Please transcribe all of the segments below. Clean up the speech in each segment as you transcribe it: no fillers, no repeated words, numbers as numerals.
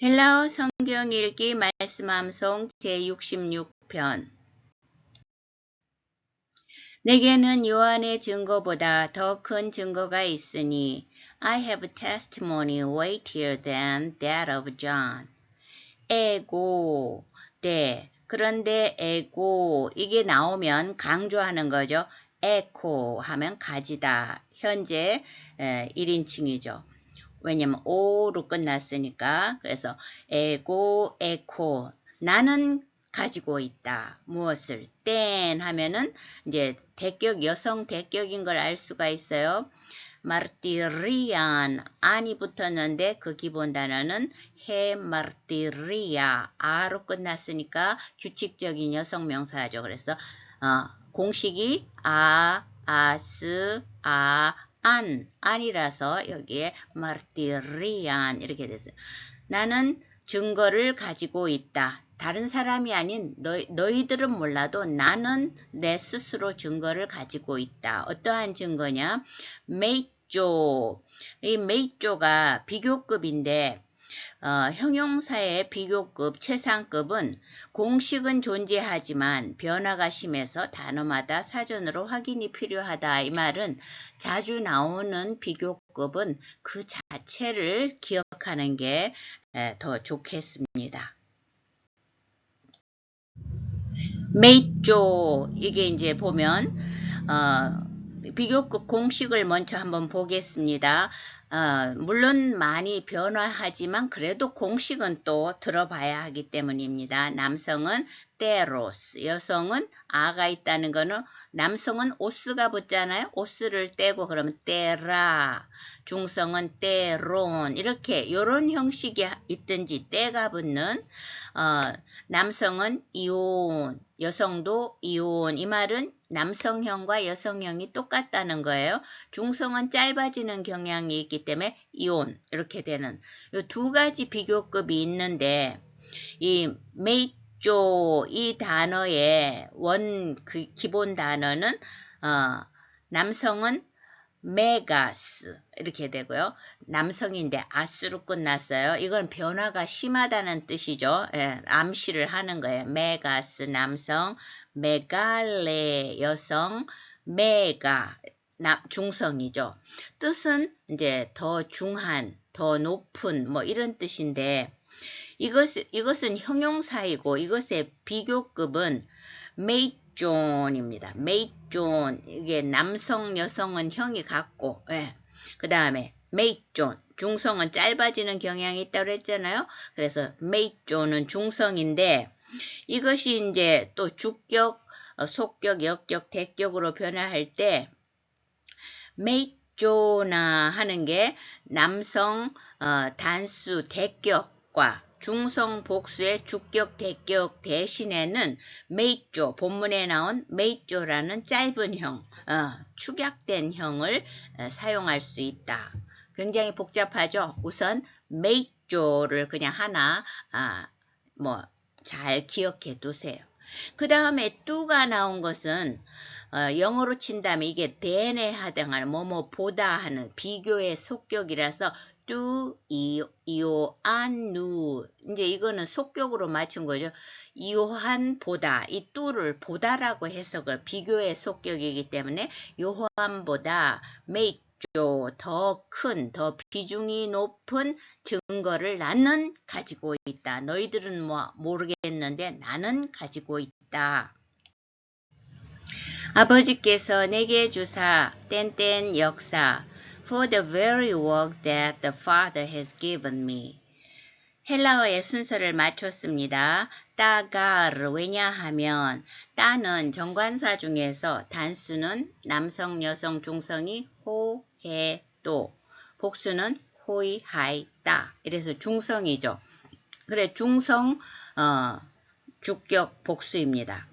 헬라어 성경 읽기 말씀 암송 제66편. 내게는 요한의 증거보다 더 큰 증거가 있으니 I have testimony weightier than that of John. 에고, 네. 그런데 에고 이게 나오면 강조하는 거죠. 에코 하면 가지다. 현재 1인칭이죠. 왜냐면 오로 끝났으니까. 그래서 에고 에코 나는 가지고 있다. 무엇을? 땐 하면은 이제 대격 여성 대격인 걸 알 수가 있어요. 마르티리안 안이 붙었는데 그 기본 단어는 헤 마르티리아 아로 끝났으니까 규칙적인 여성 명사죠. 그래서 공식이 아스 안이라서 여기에 마르티리안 이렇게 됐어요. 나는 증거를 가지고 있다. 다른 사람이 아닌 너희들은 몰라도 나는 내 스스로 증거를 가지고 있다. 어떠한 증거냐? 메이쪼. 이 메이쪼가 비교급인데 형용사의 비교급, 최상급은 공식은 존재하지만 변화가 심해서 단어마다 사전으로 확인이 필요하다. 이 말은 자주 나오는 비교급은 그 자체를 기억하는 게 더 좋겠습니다. 메이쪼 이게 이제 보면 비교급 공식을 먼저 한번 보겠습니다. 물론 많이 변화하지만 그래도 공식은 또 들어봐야 하기 때문입니다. 남성은 테로스, 여성은 아가 있다는 거는 남성은 오스가 붙잖아요. 오스를 떼고 그러면 테라, 중성은 테론 이렇게 요런 형식이 있든지 때가 붙는 남성은 이온, 여성도 이온. 이 말은 남성형과 여성형이 똑같다는 거예요. 중성은 짧아지는 경향이 있기 때문에 이온 이렇게 되는 이 두 가지 비교급이 있는데 이 메이쪼 이 단어의 그 기본 단어는 남성은 메가스 이렇게 되고요. 남성인데 아스로 끝났어요. 이건 변화가 심하다는 뜻이죠. 암시를 하는 거예요. 메가스 남성, 메갈레 여성, 메가 중성이죠. 뜻은 이제 더 중한, 더 높은 뭐 이런 뜻인데 이것은 형용사이고 이것의 비교급은 메이존입니다. 메이존 이게 남성 여성은 형이 같고 그 다음에 메이존 중성은 짧아지는 경향이 있다고 했잖아요. 그래서 메이존은 중성인데 이것이 이제 또 주격, 속격, 역격, 대격으로 변화할 때 메이존나 하는 게 남성 단수 대격과 중성 복수의 주격 대격 대신에는 메이쪼 본문에 나온 메이쪼라는 짧은 형 축약된 형을 사용할 수 있다. 굉장히 복잡하죠. 우선 메이쪼를 그냥 하나 잘 기억해 두세요. 그 다음에 뚜가 나온 것은 영어로 친다면 이게 대내 하등하는 뭐뭐 보다 하는 비교의 속격이라서 뚜, 이오, 안, 누 이제 이거는 속격으로 맞춘 거죠. 요한 보다 이 뚜를 보다라고 해석을 비교의 속격이기 때문에 요한보다 메이쪼 더 큰, 더 비중이 높은 증거를 나는 가지고 있다. 너희들은 모르겠는데 나는 가지고 있다. 아버지께서 내게 주사 땐땐 역사 for the very work that the Father has given me. 헬라어의 순서를 맞췄습니다. 따가르 왜냐하면 따는 정관사 중에서 단수는 남성, 여성, 중성이 호, 해, 또 복수는 호이, 하이, 따 이래서 중성이죠. 그래 중성 주격 복수입니다.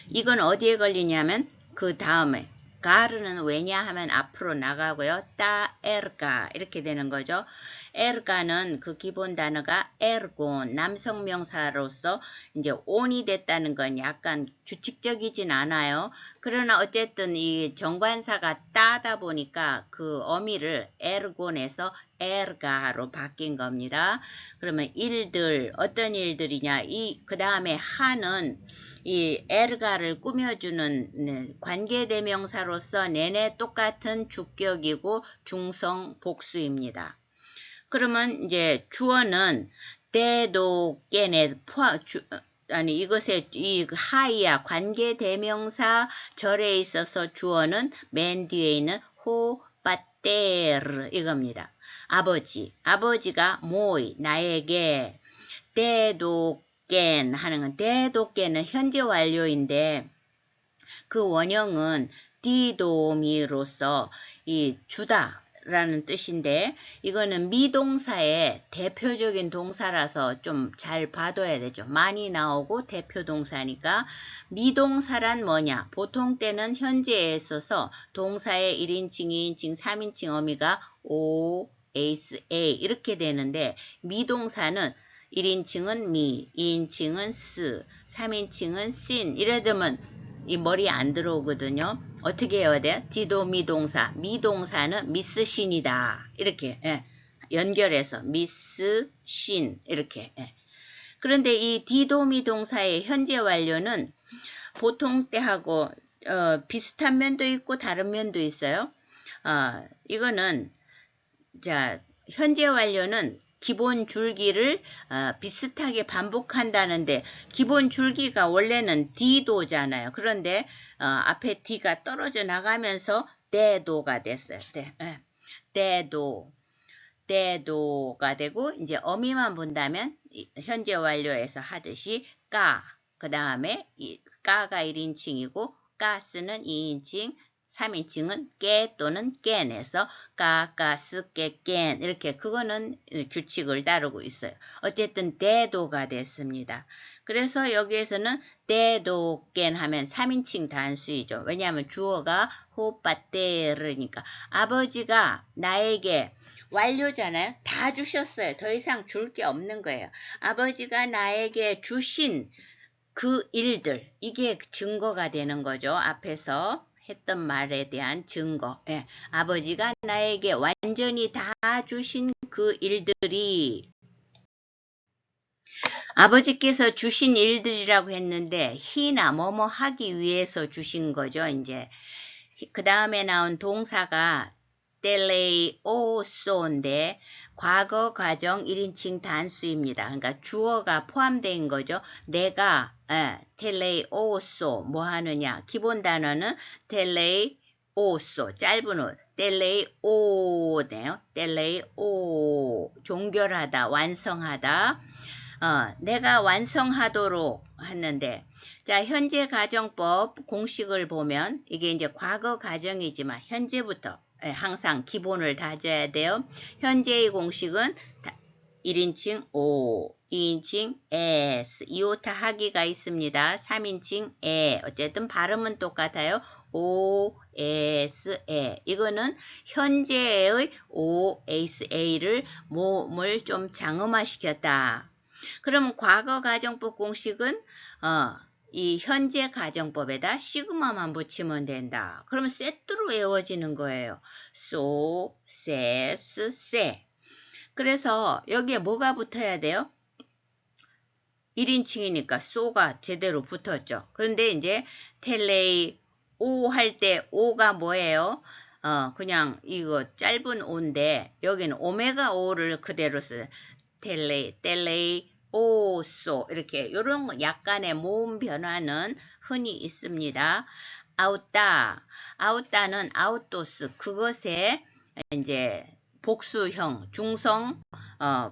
이건 어디에 걸리냐면 그 다음에 가르는 왜냐하면 앞으로 나가고요. 따 에르가 이렇게 되는 거죠. 에르가는 그 기본 단어가 에르곤 남성 명사로서 이제 온이 됐다는 건 약간 규칙적이진 않아요. 그러나 어쨌든 이 정관사가 따다 보니까 그 어미를 에르곤에서 에르가로 바뀐 겁니다. 그러면 일들, 어떤 일들이냐? 그 다음에 하는 이 에르가를 꾸며주는 관계대명사로서 내내 똑같은 주격이고 중성 복수입니다. 그러면 이제 주어는 때도 깨네 아니 이것의 이 하이야 관계대명사 절에 있어서 주어는 맨 뒤에 있는 호 빠테르 이겁니다. 아버지가 모이 나에게 때도 깬 하는 건 때도 깨는 현재 완료인데 그 원형은 디도미로서 이 주다 라는 뜻인데 이거는 미동사의 대표적인 동사라서 좀 잘 봐둬야 되죠. 많이 나오고 대표 동사니까 미동사란 뭐냐? 보통 때는 현재에 있어서 동사의 1인칭, 2인칭, 3인칭 어미가 O, S, A 이렇게 되는데 미동사는 1인칭은 미, 2인칭은 스, 3인칭은 신 이래 되면 이 머리에 안 들어오거든요. 어떻게 해야 돼? 디도미동사, 미동사는 미스신이다. 이렇게 연결해서 미스신 이렇게. 그런데 이 디도미동사의 현재 완료는 보통 때하고 비슷한 면도 있고 다른 면도 있어요. 이거는 자 현재 완료는 기본 줄기를 비슷하게 반복한다는데 기본 줄기가 원래는 D도잖아요. 그런데 앞에 D가 떨어져 나가면서 대도가 됐어요. 대도가 되고 이제 어미만 본다면 현재 완료에서 하듯이 그 다음에 까가 1인칭이고 가스는 2인칭 3인칭은 깨 또는 깬에서 까스 깨깬 이렇게 그거는 규칙을 따르고 있어요. 어쨌든 대도가 됐습니다. 그래서 여기에서는 대도 깬 하면 3인칭 단수이죠. 왜냐하면 주어가 호빠테르니까 아버지가 나에게 완료잖아요. 다 주셨어요. 더 이상 줄 게 없는 거예요. 아버지가 나에게 주신 그 일들 이게 증거가 되는 거죠. 앞에서 했던 말에 대한 증거. 아버지가 나에게 완전히 다 주신 그 일들이 아버지께서 주신 일들이라고 했는데 히나 뭐뭐 하기 위해서 주신 거죠. 이제 그 다음에 나온 동사가 텔레오소인데 과거 과정 1인칭 단수입니다. 그러니까 주어가 포함된 거죠. 내가 텔레오소 뭐 하느냐. 기본 단어는 텔레오소 짧은 옷 텔레오네요. 텔레오 종결하다 완성하다. 내가 완성하도록 했는데 자 현재 가정법 공식을 보면 이게 이제 과거 가정이지만 현재부터 항상 기본을 다져야 돼요. 현재의 공식은 1인칭 O, 2인칭 S, 이오타 하기가 있습니다. 3인칭 에 어쨌든 발음은 똑같아요. O, S, 에 이거는 현재의 O, S, A를 몸을 좀 장음화시켰다. 그럼 과거 가정법 공식은 이 현재 가정법에다 시그마만 붙이면 된다. 그러면 세트로 외워지는 거예요. so, says, say. 그래서 여기에 뭐가 붙어야 돼요? 1인칭이니까 so가 제대로 붙었죠. 그런데 이제 텔레이 오 할 때 오가 뭐예요? 그냥 이거 짧은 오인데 여기는 오메가 오를 그대로 써요. 텔레이 오소 이렇게 이런 약간의 모음 변화는 흔히 있습니다. 아웃다는 아우토스 그것에 이제 복수형 중성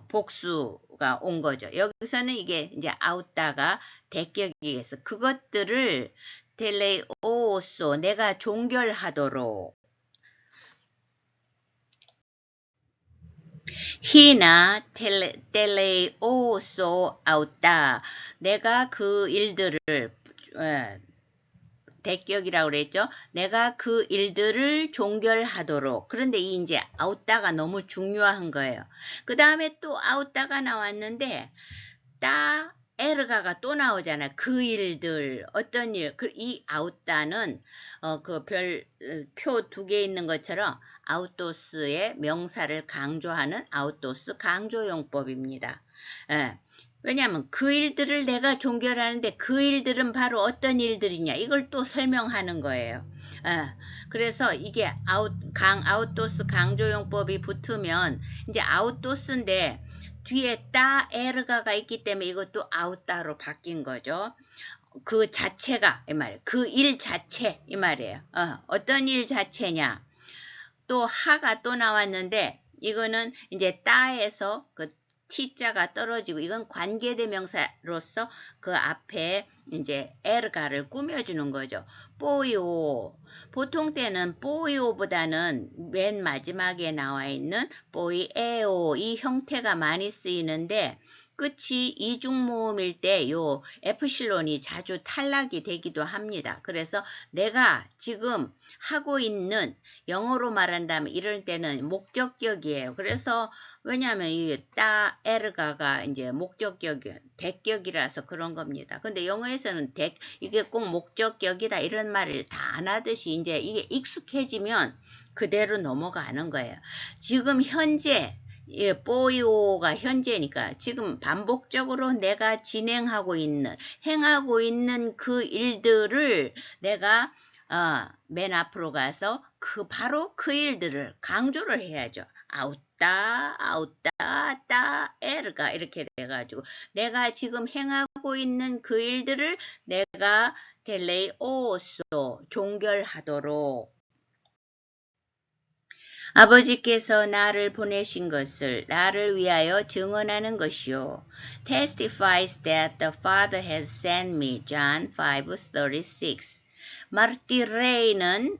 복수가 온 거죠. 여기서는 이게 이제 아웃다가 대격이겠어. 그것들을 텔레오소 내가 종결하도록 히나 텔레오소 아웃다 내가 그 일들을 대격이라고 그랬죠. 내가 그 일들을 종결하도록. 그런데 이 이제 아웃다가 너무 중요한 거예요. 그 다음에 또 아웃다가 나왔는데 에르가가 또 나오잖아요. 그 일들 어떤 일? 이 아웃다는 그 별 표 2개 있는 것처럼 아웃도스의 명사를 강조하는 아웃도스 강조용법입니다. 예. 왜냐하면 그 일들을 내가 종결하는데 그 일들은 바로 어떤 일들이냐 이걸 또 설명하는 거예요. 그래서 이게 아웃도스 강조용법이 붙으면 이제 아웃도스인데 뒤에 따 에르가가 있기 때문에 이것도 아웃다로 바뀐 거죠. 그 자체가 이 말이에요. 그 일 자체 이 말이에요. 어떤 일 자체냐. 또 하가 또 나왔는데 이거는 이제 따에서 그 T자가 떨어지고 이건 관계대명사로서 그 앞에 이제 에르가를 꾸며주는 거죠. 뽀이오. 보통 때는 뽀이오보다는 맨 마지막에 나와 있는 뽀이에오 이 형태가 많이 쓰이는데 끝이 이중모음일 때 요 에프실론이 자주 탈락이 되기도 합니다. 그래서 내가 지금 하고 있는 영어로 말한다면 이럴 때는 목적격이에요. 그래서 왜냐하면 이 따 에르가가 이제 목적격 대격이라서 그런 겁니다. 근데 영어에서는 이게 꼭 목적격이다 이런 말을 다 안 하듯이 이제 이게 익숙해지면 그대로 넘어가는 거예요. 지금 현재 뽀이오가 현재니까 지금 반복적으로 내가 행하고 있는 그 일들을 내가 맨 앞으로 가서 바로 그 일들을 강조를 해야죠. 따 에르가 이렇게 돼가지고 내가 지금 행하고 있는 그 일들을 내가 텔레오소 종결하도록 아버지께서 나를 보내신 것을 나를 위하여 증언하는 것이요. Testifies that the Father has sent me. John 5:36. 마르티레이는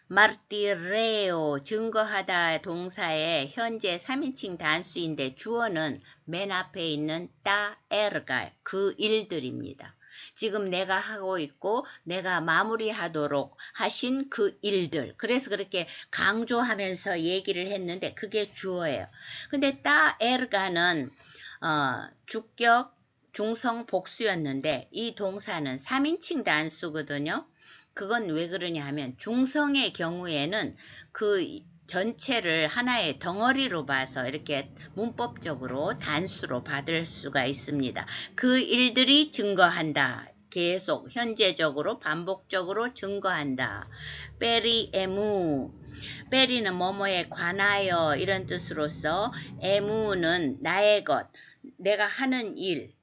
마르티레오 증거하다 동사의 현재 3인칭 단수인데 주어는 맨 앞에 있는 따 에르가 그 일들입니다. 지금 내가 하고 있고 내가 마무리하도록 하신 그 일들. 그래서 그렇게 강조하면서 얘기를 했는데 그게 주어예요. 근데 따 에르가는 주격, 중성, 복수였는데 이 동사는 3인칭 단수거든요. 그건 왜 그러냐 하면 중성의 경우에는 그 전체를 하나의 덩어리로 봐서 이렇게 문법적으로 단수로 받을 수가 있습니다. 그 일들이 증거한다. 계속 현재적으로 반복적으로 증거한다. 베리 에무 베리는 뭐뭐에 관하여 이런 뜻으로서 에무는 나의 것 내가 하는 일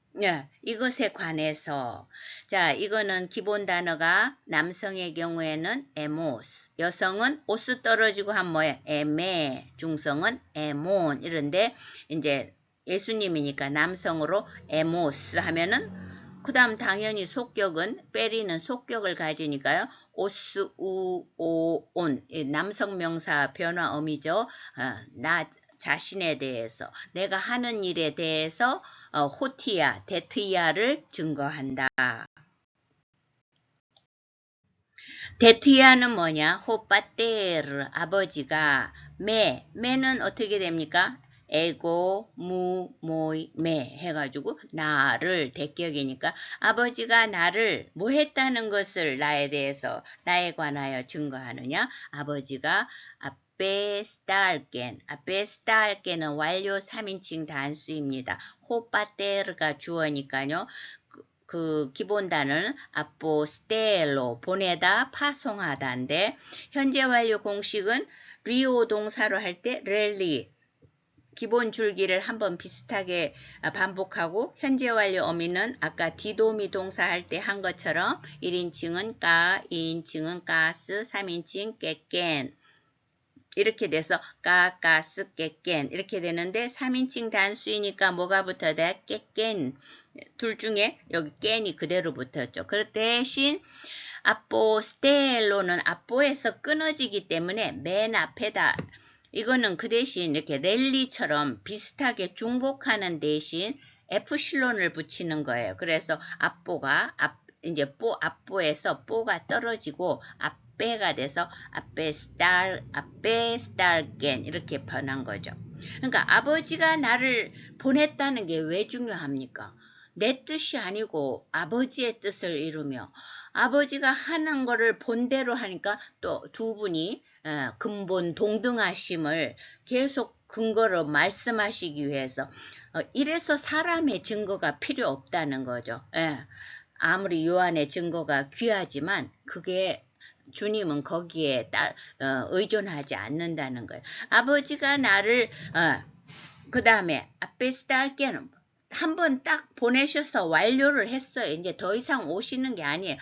이것에 관해서 자 이거는 기본 단어가 남성의 경우에는 에모스 여성은 오스 떨어지고 한 뭐예요? 에메 중성은 에몬 이런데 이제 예수님이니까 남성으로 에모스 하면은 그 다음 당연히 속격은 베리는 속격을 가지니까요. 오스 우오온 남성 명사 변화음이죠. 나 자신에 대해서 내가 하는 일에 대해서 호티아, 데트이아를 증거한다. 데트이아는 뭐냐? 호빠테르 아버지가 매는 어떻게 됩니까? 에고, 무, 모이, 매 해가지고 나를 대격이니까 아버지가 나를 뭐 했다는 것을 나에 대해서 나에 관하여 증거하느냐? 아버지가 아페스탈겐은 완료 3인칭 단수입니다. 호빠테르가 주어니까요. 그 기본 단어는 아포스텔로 보내다 파송하다인데 현재 완료 공식은 리오 동사로 할 때 렐리 기본 줄기를 한번 비슷하게 반복하고 현재 완료 어미는 아까 디도미 동사 할 때 한 것처럼 1인칭은 까, 2인칭은 가스, 3인칭 깨깬 이렇게 돼서 까까스 깨깬 이렇게 되는데 3인칭 단수이니까 뭐가 붙어야 깨깬 둘 중에 여기 깬이 그대로 붙었죠. 그 대신 아포스텔로는 아포에서 끊어지기 때문에 맨 앞에다 이거는 그 대신 이렇게 랠리처럼 비슷하게 중복하는 대신 에프실론을 붙이는 거예요. 그래서 앞보가 이제 앞보에서 뽀가 떨어지고 앞배가 돼서 앞배스탈겐 이렇게 변한 거죠. 그러니까 아버지가 나를 보냈다는 게 왜 중요합니까? 내 뜻이 아니고 아버지의 뜻을 이루며 아버지가 하는 거를 본대로 하니까 또 두 분이 근본 동등하심을 계속 근거로 말씀하시기 위해서 이래서 사람의 증거가 필요 없다는 거죠. 아무리 요한의 증거가 귀하지만 그게 주님은 거기에 의존하지 않는다는 거예요. 아버지가 나를 그 다음에 아페스탈게는 한번 딱 보내셔서 완료를 했어요. 이제 더 이상 오시는 게 아니에요.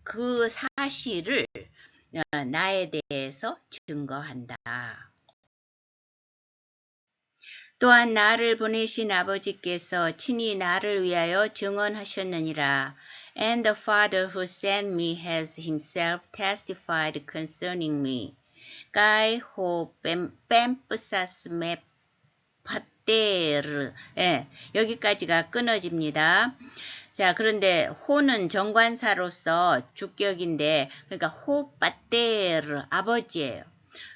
그 사실을 나에 대해서 증거한다. 또한 나를 보내신 아버지께서 친히 나를 위하여 증언하셨느니라. And the Father who sent me has himself testified concerning me. Kai ho pempsas me pater. 여기까지가 끊어집니다. 자, 그런데 호는 정관사로서 주격인데, 그러니까 호 파테르 아버지예요.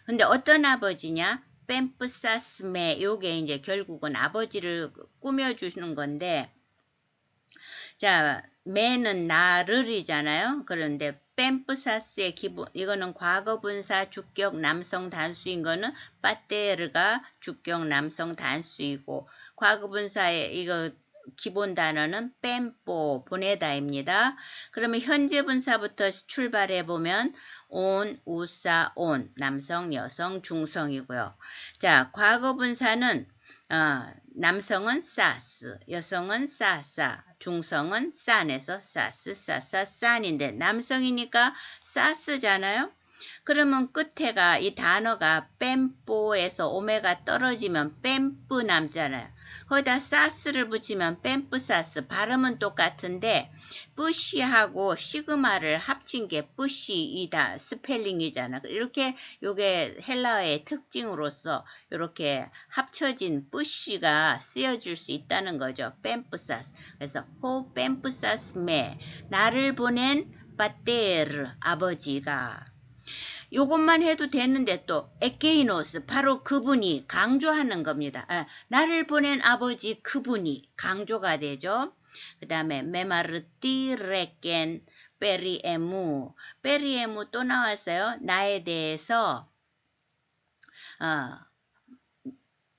근데 어떤 아버지냐? 뱀프사스메, 요게 이제 결국은 아버지를 꾸며주시는 건데, 자, 메는 나를이잖아요. 그런데 뱀프사스의 기본, 이거는 과거분사 주격 남성 단수인 거는 파테르가 주격 남성 단수이고, 과거분사의 이거 기본 단어는 뱀뽀, 보내다입니다. 그러면 현재 분사부터 출발해 보면 온, 우사, 온, 남성, 여성, 중성이고요. 자, 과거 분사는 남성은 사스, 여성은 사사, 중성은 싼에서 사스, 사사, 싼인데 남성이니까 사스잖아요. 그러면 끝에가 이 단어가 뱀뽀에서 오메가 떨어지면 뱀뿌 남잖아요. 거기다 사스를 붙이면 뱀뿌사스, 발음은 똑같은데 뿌시하고 시그마를 합친 게 뿌시이다 스펠링이잖아. 이렇게 요게 헬라어의 특징으로서 이렇게 합쳐진 뿌시가 쓰여질 수 있다는 거죠. 뱀뿌사스. 그래서 호 뱀뿌사스메, 나를 보낸 파테르 아버지가. 요것만 해도 되는데 또 에케이노스, 바로 그분이 강조하는 겁니다. 나를 보낸 아버지 그분이 강조가 되죠. 그 다음에 메마르티레켄 페리에무, 페리에무 또 나왔어요. 나에 대해서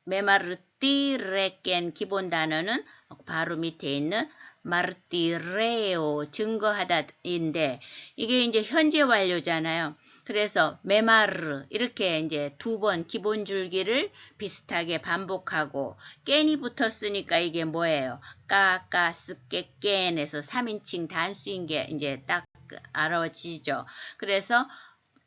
메마르티레켄 기본 단어는 바로 밑에 있는 마르티레오 증거하다인데 이게 이제 현재 완료잖아요. 그래서 메마르 이렇게 이제 두 번 기본 줄기를 비슷하게 반복하고 깬이 붙었으니까 이게 뭐예요? 까까 스깨 깬에서 3인칭 단수인 게 이제 딱 알아지죠. 그래서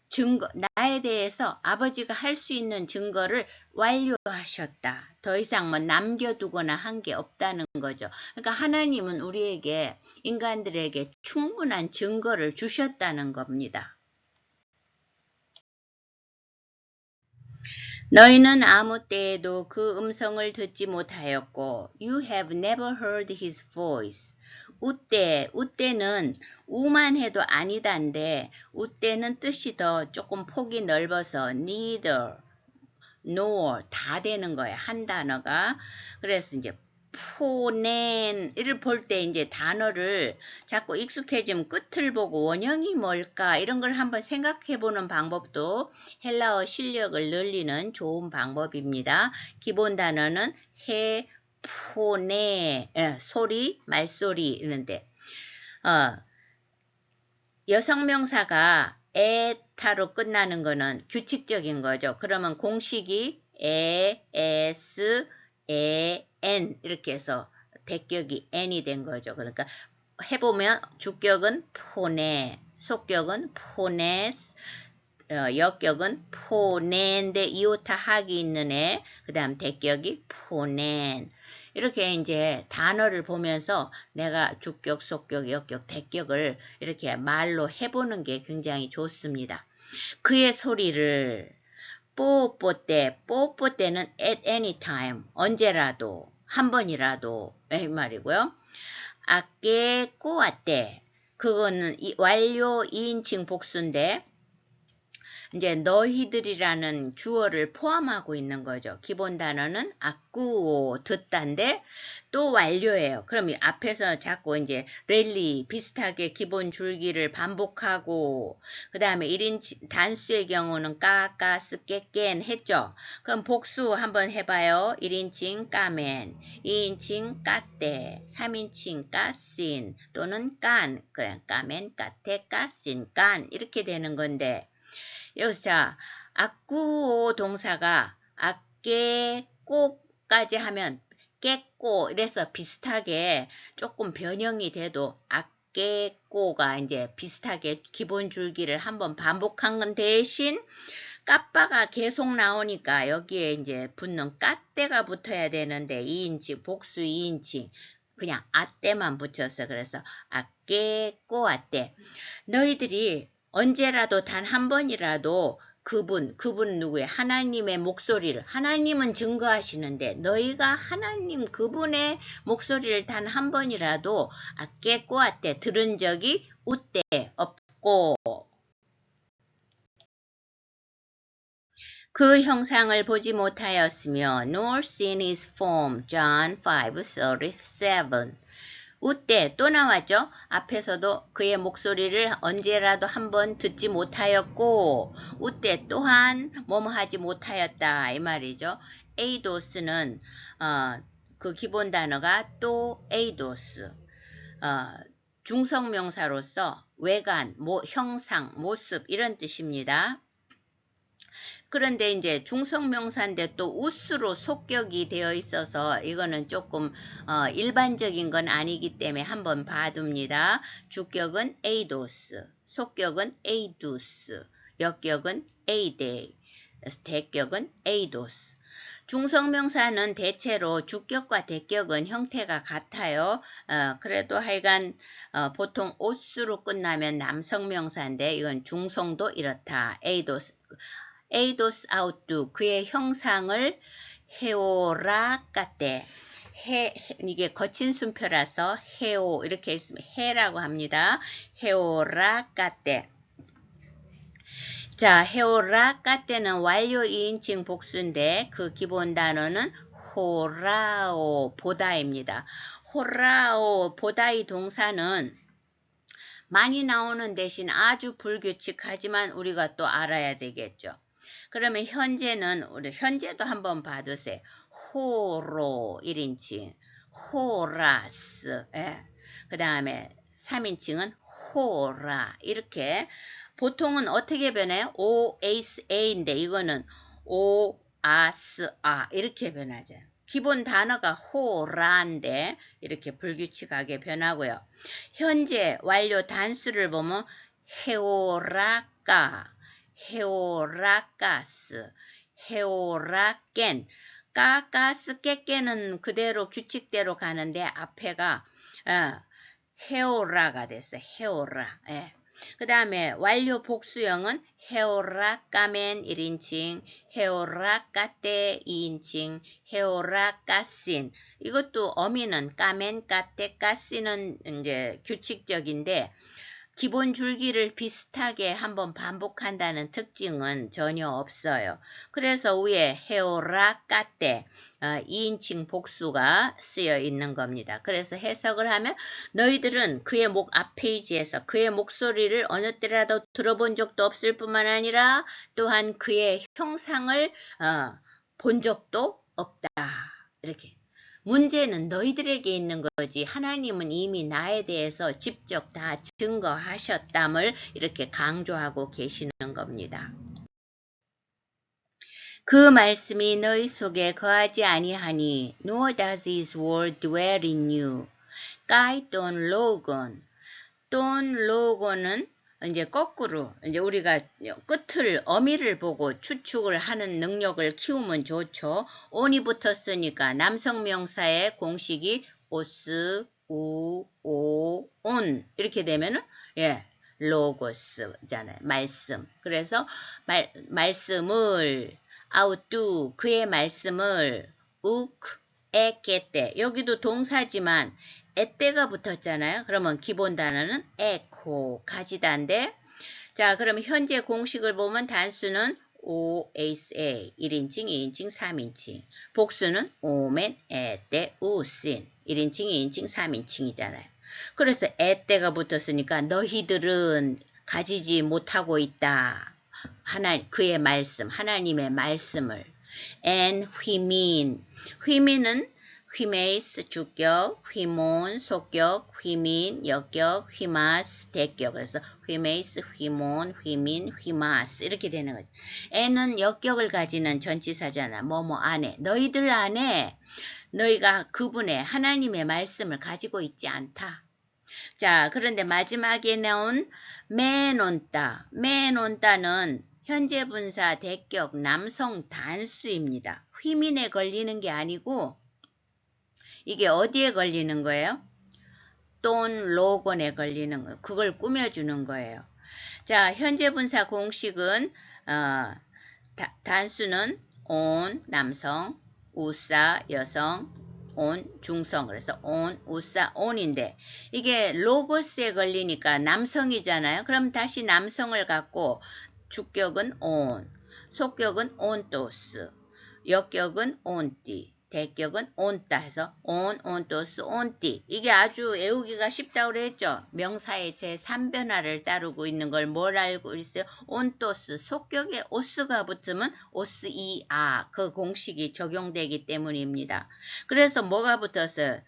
증거, 나에 대해서 아버지가 할 수 있는 증거를 완료하셨다. 더 이상 뭐 남겨두거나 한 게 없다는 거죠. 그러니까 하나님은 우리에게, 인간들에게 충분한 증거를 주셨다는 겁니다. 너희는 아무 때에도 그 음성을 듣지 못하였고, You have never heard his voice. 우때는 우만 해도 아니다인데 우때는 뜻이 더 조금 폭이 넓어서 neither, nor 다 되는 거예요. 한 단어가. 그래서 이제 포넨을 볼 때 이제 단어를 자꾸 익숙해지면 끝을 보고 원형이 뭘까 이런 걸 한번 생각해 보는 방법도 헬라어 실력을 늘리는 좋은 방법입니다. 기본 단어는 해, 포네, 소리, 말소리 이런데 여성명사가 에타로 끝나는 거는 규칙적인 거죠. 그러면 공식이 에, 에스, 에, 엔 이렇게 해서 대격이 n이 된 거죠. 그러니까 해보면 주격은 포네, 속격은 포네스, 역격은 포넨데 이오타 학이 있는 애, 그 다음 대격이 포넨. 이렇게 이제 단어를 보면서 내가 주격, 속격, 역격, 대격을 이렇게 말로 해보는 게 굉장히 좋습니다. 그의 소리를 뽀뽀 때는 at any time, 언제라도, 한 번이라도, 이 말이고요. 아께 꼬아 때, 그거는 완료 2인칭 복수인데, 이제 너희들이라는 주어를 포함하고 있는 거죠. 기본 단어는 아꾸오 듣다인데 또 완료예요. 그럼 앞에서 자꾸 이제 랠리 비슷하게 기본 줄기를 반복하고 그 다음에 1인칭 단수의 경우는 까까스 깨깬 했죠. 그럼 복수 한번 해봐요. 1인칭 까맨, 2인칭 까떼, 3인칭 까신 또는 깐, 그냥 까맨, 까떼, 까신, 깐 이렇게 되는 건데 여기서 자, 아꾸오 동사가 아깨 꼬까지 하면 깨꼬 이래서 비슷하게 조금 변형이 돼도 아깨꼬가 이제 비슷하게 기본 줄기를 한번 반복한 건 대신 까빠가 계속 나오니까 여기에 이제 붙는 까떼가 붙어야 되는데 2인칭 복수 2인칭 그냥 아떼만 붙였어. 그래서 아깨꼬 아떼 너희들이 언제라도 단 한 번이라도 그분 누구예요? 하나님의 목소리를 하나님은 증거하시는데 너희가 하나님 그분의 목소리를 단 한 번이라도 깨꼬아때 들은 적이 우때 없고 그 형상을 보지 못하였으며 nor seen his form John 5:37 우때 또 나왔죠. 앞에서도 그의 목소리를 언제라도 한번 듣지 못하였고 우때 또한 뭐뭐 하지 못하였다 이 말이죠. 에이도스는 그 기본 단어가 또 에이도스 중성명사로서 외관, 형상, 모습 이런 뜻입니다. 그런데 이제 중성명사인데 또 우스로 속격이 되어 있어서 이거는 조금 일반적인 건 아니기 때문에 한번 봐둡니다. 주격은 에이도스, 속격은 에이두스, 역격은 에이데이, 대격은 에이도스. 중성명사는 대체로 주격과 대격은 형태가 같아요. 그래도 하여간 보통 오스로 끝나면 남성명사인데 이건 중성도 이렇다. 에이도스. 에이도스 아우뚜 그의 형상을 헤오라 까떼 이게 거친 순표라서 헤오 이렇게 있으면 헤라고 합니다. 헤오라 까떼 자 헤오라 까떼는 완료 2인칭 복수인데 그 기본 단어는 호라오 보다입니다. 호라오 보다의 동사는 많이 나오는 대신 아주 불규칙하지만 우리가 또 알아야 되겠죠. 그러면 현재는 우리 현재도 한번 봐두세요. 호로 1인칭, 호라스. 예. 그 다음에 3인칭은 호라. 이렇게 보통은 어떻게 변해요? 오, 에이스, 에인데 이거는 오, 아스, 아 이렇게 변하죠. 기본 단어가 호라인데 이렇게 불규칙하게 변하고요. 현재 완료 단수를 보면 헤오라까 헤오라가스, 헤오라깬, 까가스 깨깨는 그대로 규칙대로 가는데 앞에가 헤오라가 됐어. 헤오라. 예. 그 다음에 완료 복수형은 헤오라까멘 1인칭, 헤오라까떼 2인칭, 헤오라까신. 이것도 어미는 까멘, 까떼, 까신은 이제 규칙적인데 기본 줄기를 비슷하게 한번 반복한다는 특징은 전혀 없어요. 그래서 위에 헤오라 까떼 2인칭 복수가 쓰여 있는 겁니다. 그래서 해석을 하면 너희들은 그의 앞 페이지에서 그의 목소리를 어느 때라도 들어본 적도 없을 뿐만 아니라 또한 그의 형상을 본 적도 없다. 이렇게. 문제는 너희들에게 있는 거지 하나님은 이미 나에 대해서 직접 다 증거하셨담을 이렇게 강조하고 계시는 겁니다. 그 말씀이 너희 속에 거하지 아니하니 nor does his word dwell in you. 까이 돈 로건 돈 로건은 이제 거꾸로 이제 우리가 끝을 어미를 보고 추측을 하는 능력을 키우면 좋죠. 온이 붙었으니까 남성 명사의 공식이 오스, 우, 오, 온 이렇게 되면은 로고스잖아요. 말씀. 그래서 말씀을 아우뚜 그의 말씀을 욱 에케떼 여기도 동사지만 에떼가 붙었잖아요. 그러면 기본 단어는 에코 가지다인데 자, 그럼 현재 공식을 보면 단수는 OSA 1인칭, 2인칭, 3인칭. 복수는 오멘, 에때, 우신 1인칭, 2인칭, 3인칭이잖아요. 그래서 에때가 붙었으니까 너희들은 가지지 못하고 있다. 그의 말씀, 하나님의 말씀을. and 휘민은 휘메이스 주격, 휘몬 소격, 휘민 역격, 휘마스 대격. 그래서 휘메이스, 휘몬, 휘민, 휘마스 이렇게 되는 거죠. and는 역격을 가지는 전치사잖아. 뭐뭐 안에. 너희들 안에 너희가 그분의 하나님의 말씀을 가지고 있지 않다. 자, 그런데 마지막에 나온 매논다는 현재 분사 대격 남성 단수입니다. 휘민에 걸리는 게 아니고 이게 어디에 걸리는 거예요? 돈 로건에 걸리는 거예요. 그걸 꾸며주는 거예요. 자, 현재 분사 공식은 단수는 on 남성, 우사 여성, on 중성. 그래서 on, 우사, on인데 이게 로고스에 걸리니까 남성이잖아요. 그럼 다시 남성을 갖고 주격은 on, 속격은 ontos, 역격은 onti, 대격은 onta 해서 on, ontos, onti. 이게 아주 외우기가 쉽다고 그랬죠. 명사의 제3변화를 따르고 있는 걸 뭘 알고 있어요? ontos, 속격에 오스가 붙으면 오스이아 그 공식이 적용되기 때문입니다. 그래서 뭐가 붙었어요?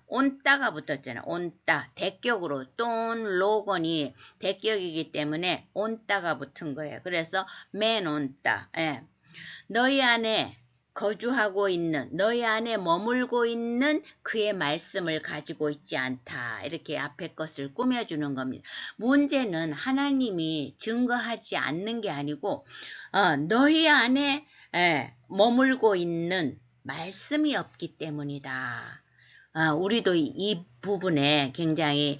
온따가 붙었잖아요. 온따 대격으로 돈 로건이 대격이기 때문에 온따가 붙은 거예요. 그래서 맨온따. 너희 안에 거주하고 있는, 너희 안에 머물고 있는 그의 말씀을 가지고 있지 않다. 이렇게 앞에 것을 꾸며주는 겁니다. 문제는 하나님이 증거하지 않는 게 아니고 너희 안에 머물고 있는 말씀이 없기 때문이다. 우리도 이 부분에 굉장히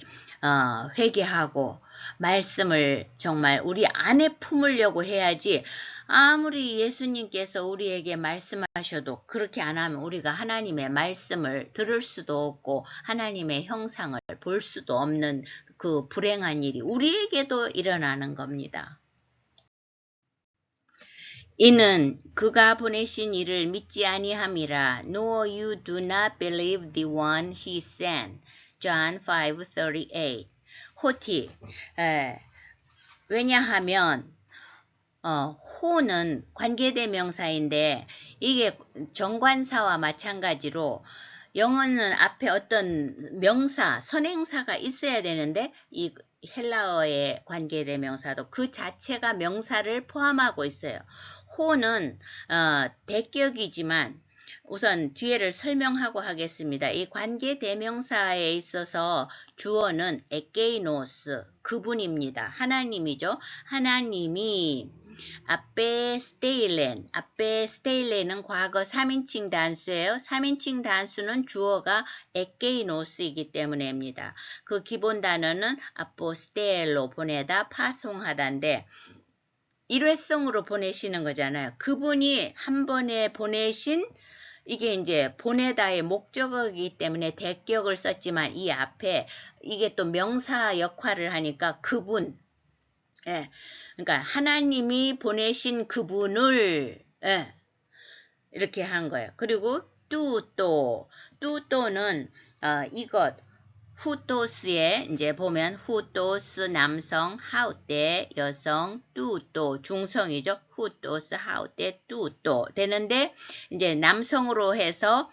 회개하고 말씀을 정말 우리 안에 품으려고 해야지. 아무리 예수님께서 우리에게 말씀하셔도 그렇게 안 하면 우리가 하나님의 말씀을 들을 수도 없고 하나님의 형상을 볼 수도 없는 그 불행한 일이 우리에게도 일어나는 겁니다. 이는 그가 보내신 이를 믿지 아니함이라. No, you do not believe the one he sent. John 5:38. 호티. 왜냐하면 호는 관계대명사인데 이게 정관사와 마찬가지로 영어는 앞에 어떤 명사, 선행사가 있어야 되는데 이 헬라어의 관계대명사도 그 자체가 명사를 포함하고 있어요. 호는 대격이지만 우선 뒤에를 설명하고 하겠습니다. 이 관계대명사에 있어서 주어는 에게이노스, 그분입니다. 하나님이죠. 하나님이 앞에 스테일렌은 과거 3인칭 단수예요. 3인칭 단수는 주어가 에게이노스이기 때문에입니다. 그 기본 단어는 아포스텔로 보내다 파송하다인데 일회성으로 보내시는 거잖아요. 그분이 한 번에 보내신 이게 이제 보내다의 목적어이기 때문에 대격을 썼지만 이 앞에 이게 또 명사 역할을 하니까 그분, 그러니까 하나님이 보내신 그분을 이렇게 한 거예요. 그리고 뚜또는 이것 후토스에 이제 보면 후토스 남성, 하우떼 여성, 뚜또 중성이죠. 후토스, 하우떼, 뚜또 되는데 이제 남성으로 해서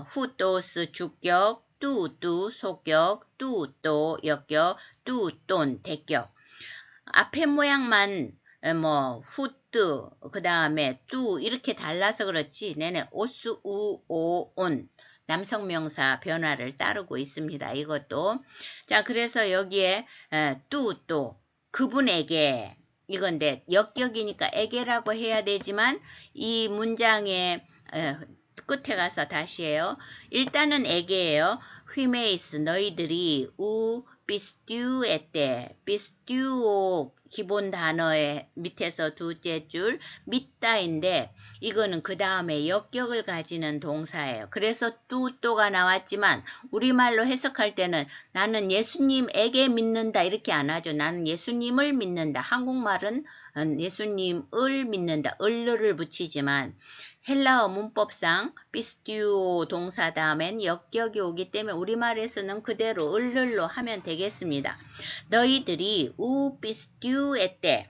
후토스 주격, 뚜뚜 소격, 뚜또 역격, 뚜돈 대격. 앞에 모양만 후뜨 그 다음에 뚜 이렇게 달라서 그렇지 내내 오스 우오온 남성명사 변화를 따르고 있습니다. 이것도. 자, 그래서 여기에 뚜또 그분에게 이건데 역격이니까 에게라고 해야 되지만 이 문장에 끝에 가서 다시 해요. 일단은 에게예요. 휘메이스 너희들이 우 비스듀에때 비스듀오 기본 단어의 밑에서 두째 줄 믿다인데 이거는 그 다음에 역격을 가지는 동사예요. 그래서 또가 나왔지만 우리말로 해석할 때는 나는 예수님에게 믿는다 이렇게 안 하죠. 나는 예수님을 믿는다. 한국말은 예수님을 믿는다. 을를 붙이지만 헬라어 문법상 피스티오 동사 다음엔 역격이 오기 때문에 우리말에서는 그대로 을로 하면 되겠습니다. 너희들이 우 피스티오 에때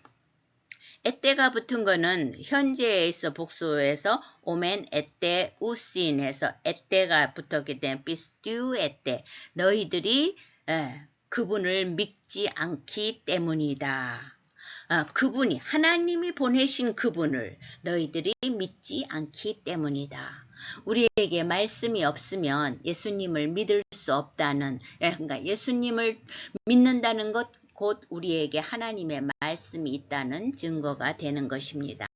에때가 붙은 거는 현재에 있어 복수에서 오멘 에때 우신해서 에때가 붙었기 때문에 피스티오 에때 너희들이 그분을 믿지 않기 때문이다. 그분이 하나님이 보내신 그분을 너희들이 믿지 않기 때문이다. 우리에게 말씀이 없으면 예수님을 믿을 수 없다는 그러니까 예수님을 믿는다는 것 곧 우리에게 하나님의 말씀이 있다는 증거가 되는 것입니다.